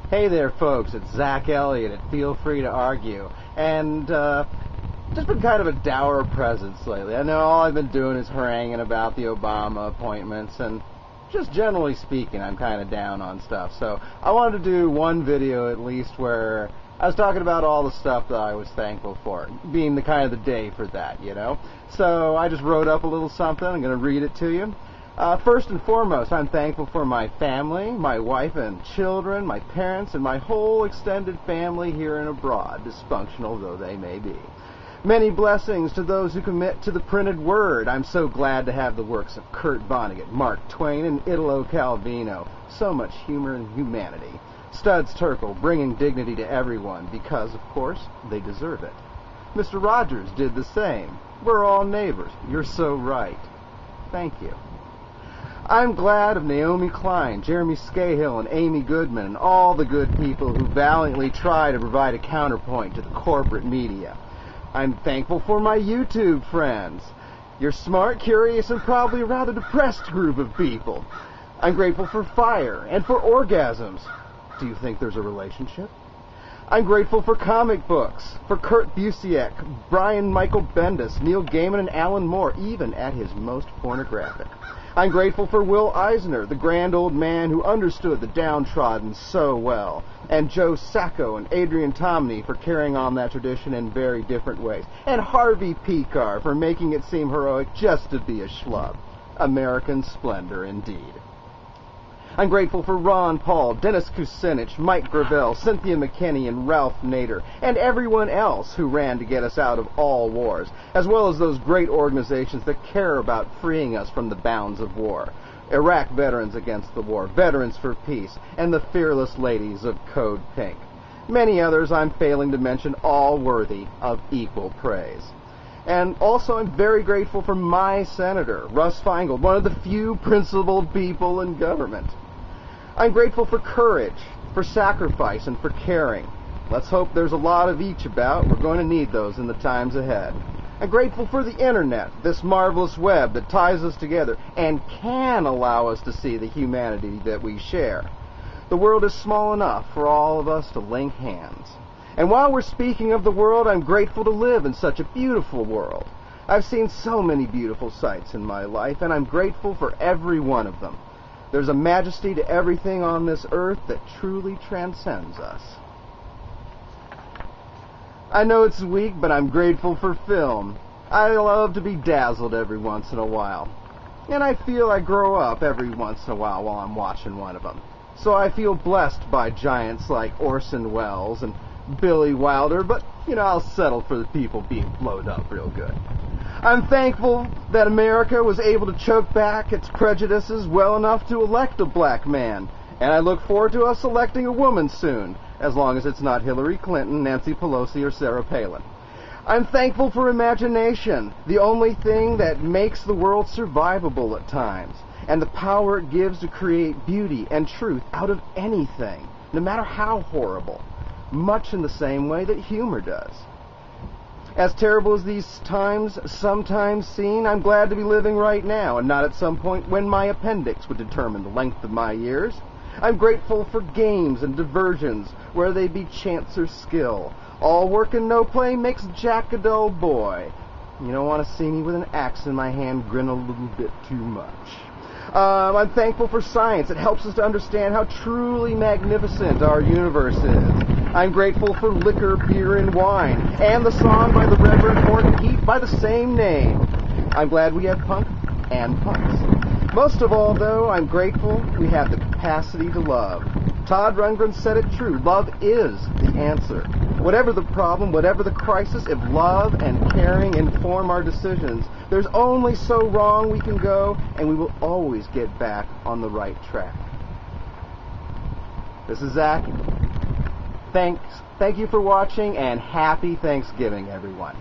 Hey there, folks. It's Zach Elliott at Feel Free to Argue. And, just been kind of a dour presence lately. I know all I've been doing is haranguing about the Obama appointments, and just generally speaking, I'm kind of down on stuff. So I wanted to do one video at least where I was talking about all the stuff that I was thankful for, being the kind of the day for that, you know? So I just wrote up a little something. I'm going to read it to you. First and foremost, I'm thankful for my family, my wife and children, my parents, and my whole extended family here and abroad, dysfunctional though they may be. Many blessings to those who commit to the printed word. I'm so glad to have the works of Kurt Vonnegut, Mark Twain, and Italo Calvino. So much humor and humanity. Studs Terkel, bringing dignity to everyone, because, of course, they deserve it. Mr. Rogers did the same. We're all neighbors. You're so right. Thank you. I'm glad of Naomi Klein, Jeremy Scahill, and Amy Goodman, and all the good people who valiantly try to provide a counterpoint to the corporate media. I'm thankful for my YouTube friends. You're smart, curious, and probably a rather depressed group of people. I'm grateful for fire and for orgasms. Do you think there's a relationship? I'm grateful for comic books, for Kurt Busiek, Brian Michael Bendis, Neil Gaiman, and Alan Moore, even at his most pornographic. I'm grateful for Will Eisner, the grand old man who understood the downtrodden so well, and Joe Sacco and Adrian Tomney for carrying on that tradition in very different ways, and Harvey Pekar for making it seem heroic just to be a schlub. American splendor indeed. I'm grateful for Ron Paul, Dennis Kucinich, Mike Gravel, Cynthia McKinney, and Ralph Nader, and everyone else who ran to get us out of all wars, as well as those great organizations that care about freeing us from the bounds of war. Iraq Veterans Against the War, Veterans for Peace, and the fearless ladies of Code Pink. Many others I'm failing to mention, all worthy of equal praise. And also I'm very grateful for my senator, Russ Feingold, one of the few principled people in government. I'm grateful for courage, for sacrifice, and for caring. Let's hope there's a lot of each about. We're going to need those in the times ahead. I'm grateful for the internet, this marvelous web that ties us together and can allow us to see the humanity that we share. The world is small enough for all of us to link hands. And while we're speaking of the world, I'm grateful to live in such a beautiful world. I've seen so many beautiful sights in my life, and I'm grateful for every one of them. There's a majesty to everything on this earth that truly transcends us. I know it's weak, but I'm grateful for film. I love to be dazzled every once in a while. And I feel I grow up every once in a while I'm watching one of them. So I feel blessed by giants like Orson Welles and Billy Wilder, but, I'll settle for the people being blowed up real good. I'm thankful that America was able to choke back its prejudices well enough to elect a black man, and I look forward to us electing a woman soon, as long as it's not Hillary Clinton, Nancy Pelosi, or Sarah Palin. I'm thankful for imagination, the only thing that makes the world survivable at times, and the power it gives to create beauty and truth out of anything, no matter how horrible, much in the same way that humor does. As terrible as these times sometimes seem, I'm glad to be living right now and not at some point when my appendix would determine the length of my years. I'm grateful for games and diversions, whether they be chance or skill. All work and no play makes Jack a dull boy. You don't want to see me with an axe in my hand grin a little bit too much. I'm thankful for science. It helps us to understand how truly magnificent our universe is. I'm grateful for liquor, beer, and wine, and the song by the Reverend Morgan Heat by the same name. I'm glad we have punk and punks. Most of all, though, I'm grateful we have the capacity to love. Todd Rundgren said it true. Love is the answer. Whatever the problem, whatever the crisis, if love and caring inform our decisions, there's only so wrong we can go, and we will always get back on the right track. This is Zach. Thank you for watching, and happy Thanksgiving, everyone.